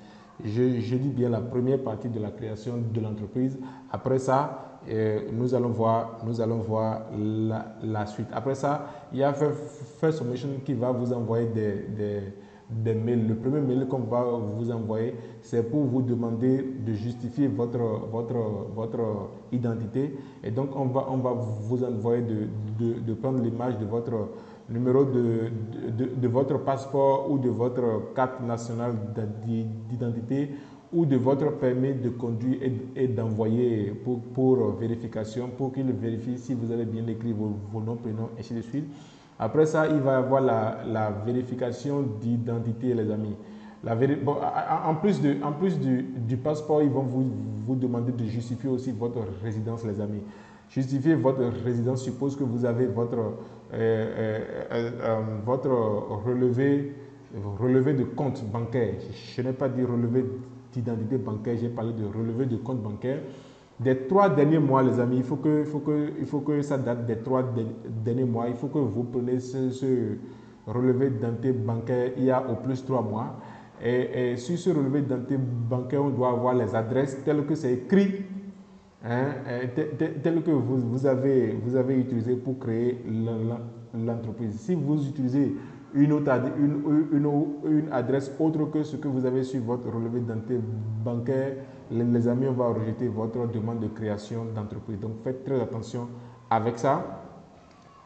Speaker 3: Je dis bien la première partie de la création de l'entreprise. Après ça, nous allons voir la suite. Après ça, il y a First Submission qui va vous envoyer des mails. Le premier mail qu'on va vous envoyer, c'est pour vous demander de justifier votre identité. Et donc, on va vous envoyer de prendre l'image de numéro de votre passeport ou de votre carte nationale d'identité ou de votre permis de conduire et d'envoyer pour vérification, pour qu'il vérifie si vous avez bien écrit vos noms, prénoms, ainsi de suite. Après ça, il va y avoir la vérification d'identité, les amis. En plus du passeport, ils vont vous demander de justifier aussi votre résidence, les amis. Justifier votre résidence suppose que vous avez votre relevé de compte bancaire. Je n'ai pas dit relevé d'identité bancaire, j'ai parlé de relevé de compte bancaire. Des 3 derniers mois, les amis, il faut que ça date des 3 derniers mois. Il faut que vous preniez ce relevé d'identité bancaire il y a au plus 3 mois. Et sur ce relevé d'identité bancaire, on doit avoir les adresses telles que c'est écrit, telles que vous avez utilisé pour créer l'entreprise. Si vous utilisez une adresse autre que ce que vous avez sur votre relevé d'identité bancaire, les amis, on va rejeter votre demande de création d'entreprise. Donc, faites très attention avec ça.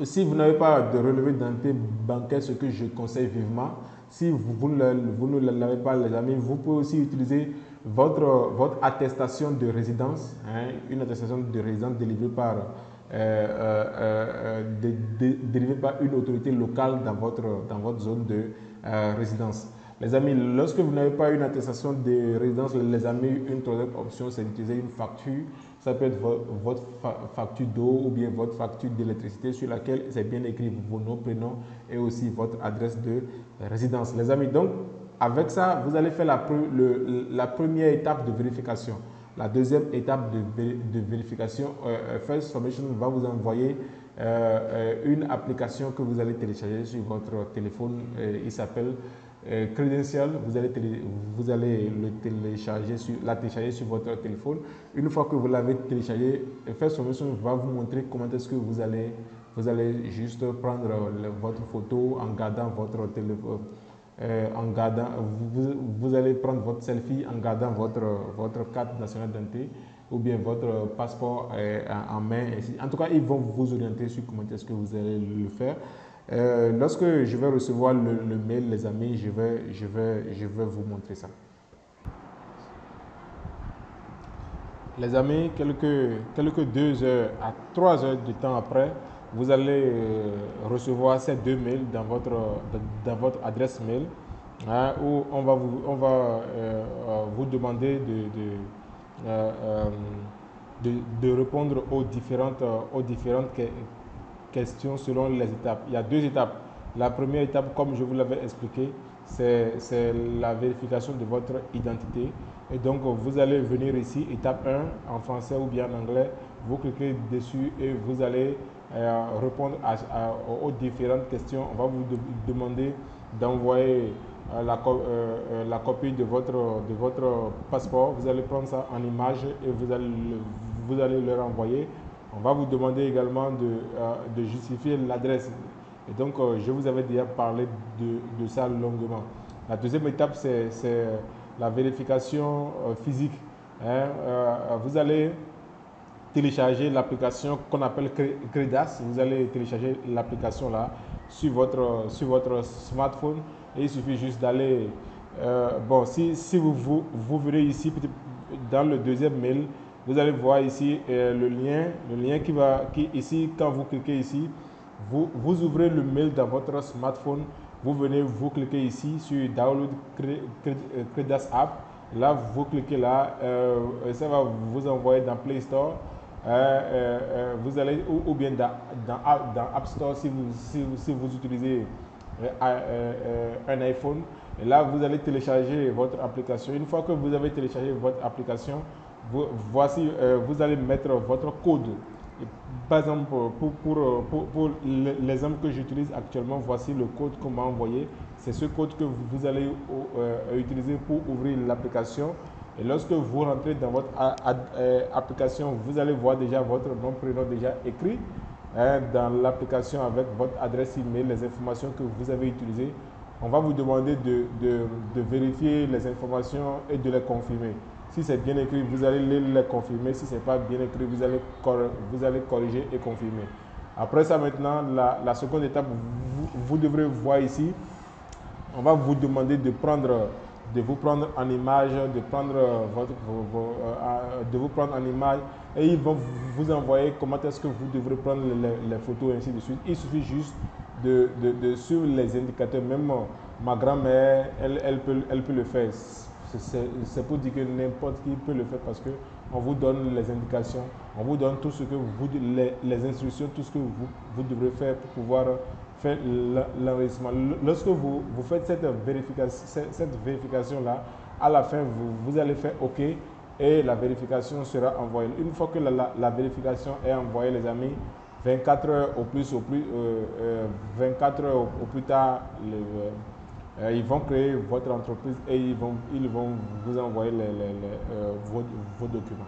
Speaker 3: Si vous n'avez pas de relevé d'identité bancaire, ce que je conseille vivement, si vous ne l'avez pas, les amis, vous pouvez aussi utiliser votre attestation de résidence, une attestation de résidence délivrée par une autorité locale dans votre zone de résidence. Les amis, lorsque vous n'avez pas une attestation de résidence, les amis, une troisième option, c'est d'utiliser une facture. Ça peut être votre facture d'eau ou bien votre facture d'électricité sur laquelle c'est bien écrit vos noms, prénoms et aussi votre adresse de résidence. Les amis, donc, avec ça, vous allez faire la première étape de vérification. La deuxième étape de vérification, First Information va vous envoyer une application que vous allez télécharger sur votre téléphone. Il s'appelle Credential. Vous allez la télécharger sur votre téléphone. Une fois que vous l'avez téléchargé, First Information va vous montrer comment est-ce que vous allez juste prendre votre photo en gardant votre téléphone. Vous allez prendre votre selfie en gardant votre carte nationale d'identité ou bien votre passeport en main. En tout cas, ils vont vous orienter sur comment est-ce que vous allez le faire. Lorsque je vais recevoir le mail, les amis, je vais vous montrer ça. Les amis, quelques 2 heures à 3 heures de temps après, vous allez recevoir ces 2 mails dans votre adresse mail, où on va vous demander de répondre aux différentes questions selon les étapes. Il y a 2 étapes. La première étape, comme je vous l'avais expliqué, c'est la vérification de votre identité. Et donc, vous allez venir ici, étape 1, en français ou bien en anglais. Vous cliquez dessus et vous allez répondre aux différentes questions. On va vous demander d'envoyer la copie de votre passeport. Vous allez prendre ça en image et vous allez le renvoyer. On va vous demander également de justifier l'adresse. Et donc, je vous avais déjà parlé de ça longuement. La deuxième étape, c'est la vérification physique. Vous allez télécharger l'application qu'on appelle Credas. Vous allez télécharger l'application là sur votre smartphone et il suffit juste d'aller. Si vous verrez ici dans le deuxième mail, vous allez voir ici le lien qui ici, quand vous cliquez ici, vous ouvrez le mail dans votre smartphone, vous venez, vous cliquez ici sur Download Credas App. Là, vous cliquez là, ça va vous envoyer dans Play Store. Vous allez ou bien dans App Store si vous utilisez un iPhone. Et là, vous allez télécharger votre application. Une fois que vous avez téléchargé votre application, vous allez mettre votre code. Et par exemple, pour l'exemple que j'utilise actuellement, voici le code qu'on m'a envoyé. C'est ce code que vous allez utiliser pour ouvrir l'application. Et lorsque vous rentrez dans votre application, vous allez voir déjà votre nom, prénom déjà écrit dans l'application avec votre adresse email, les informations que vous avez utilisées. On va vous demander de vérifier les informations et de les confirmer. Si c'est bien écrit, vous allez les confirmer. Si ce n'est pas bien écrit, vous allez corriger et confirmer. Après ça, maintenant, la seconde étape, vous devrez voir ici, on va vous demander de vous prendre en image, de vous prendre en image, et ils vont vous envoyer comment est-ce que vous devrez prendre les photos, et ainsi de suite. Il suffit juste de suivre les indicateurs. Même ma grand-mère, elle peut le faire. C'est pour dire que n'importe qui peut le faire, parce qu'on vous donne les indications, on vous donne tout ce que les instructions, tout ce que vous devrez faire pour pouvoir faire l'enregistrement. Lorsque vous faites cette vérification-là, à la fin, vous allez faire OK et la vérification sera envoyée. Une fois que la vérification est envoyée, les amis, 24 heures au plus tard, ils vont créer votre entreprise et ils vont vous envoyer vos documents.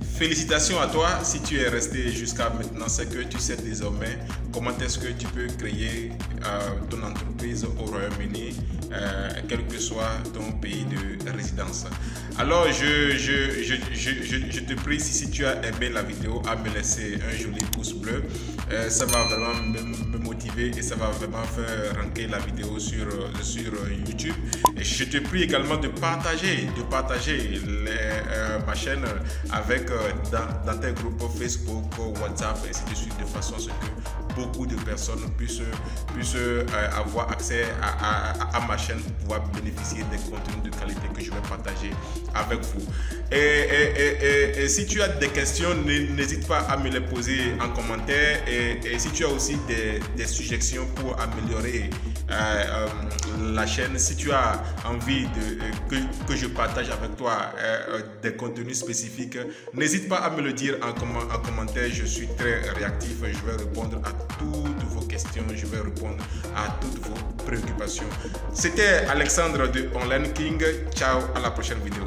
Speaker 1: Félicitations à toi si tu es resté jusqu'à maintenant, c'est que tu sais désormais comment est-ce que tu peux créer ton entreprise au Royaume-Uni, quel que soit ton pays de résidence. Alors je te prie, si tu as aimé la vidéo, à me laisser un joli pouce bleu. Ça va vraiment me motiver et ça va vraiment faire ranker la vidéo sur YouTube. Et je te prie également de partager ma chaîne avec dans tes groupes Facebook, WhatsApp, et ainsi de suite, de façon à ce que beaucoup de personnes puissent avoir accès à ma chaîne pour pouvoir bénéficier des contenus de qualité que je vais partager avec vous. Et si tu as des questions, n'hésite pas à me les poser en commentaire, et si tu as aussi des suggestions pour améliorer la chaîne, si tu as envie que je partage avec toi des contenus spécifiques, n'hésite pas à me le dire en commentaire. Je suis très réactif, je vais répondre à toutes vos questions, je vais répondre à toutes vos préoccupations. C'était Alexandre de Online King. Ciao, à la prochaine vidéo.